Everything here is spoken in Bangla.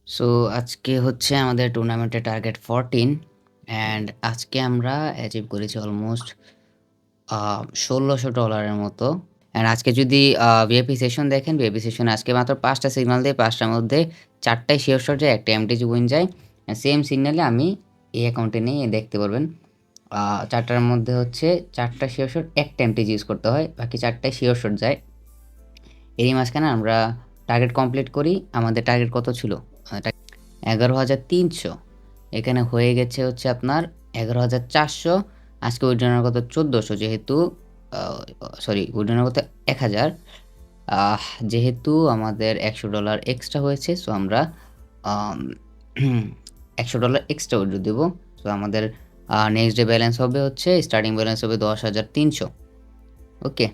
সো আজকে হচ্ছে আমাদের টুর্নামেন্টের টার্গেট 14 অ্যান্ড আজকে আমরা অ্যাচিভ করেছি অলমোস্ট $1,600 মতো। অ্যান্ড আজকে যদি ভিআইপি সেশন দেখেন, ভিআইপি সেশনে আজকে মাত্র ৫ টা সিগনাল দিয়ে ৫ টার মধ্যে ৪ টায় শিওর শট যায়, ১ টা এমটিজি উইন যায়। সেম সিগনালে আমি এই অ্যাকাউন্টে নিয়ে দেখতে পারবেন। ৪ টার মধ্যে হচ্ছে ৪ টা শিওর শট, ১ টা এমটিজি ইউজ করতে হয়, বাকি ৪ টায় শিওর শট যায়। এরই মাঝখানে আমরা টার্গেট কমপ্লিট করি। আমাদের টার্গেট কত ছিল? ১১,৩০০। এখানে হয়ে গেছে হচ্ছে আপনার ১১,৪০০। আজকে উইথড্রনের কত? ১৪০০, যেহেতু সরি, উইথড্রনের কত? ১,০০০। আহ যেহেতু আমাদের $১০০ এক্সট্রা হয়েছে, সো আমরা আম $১০০ এক্সট্রা উইথড্র দেব। সো আমাদের নেক্সট ডে ব্যালেন্স হবে হচ্ছে, স্টার্টিং ব্যালেন্স হবে ১০,৩০০। ওকে?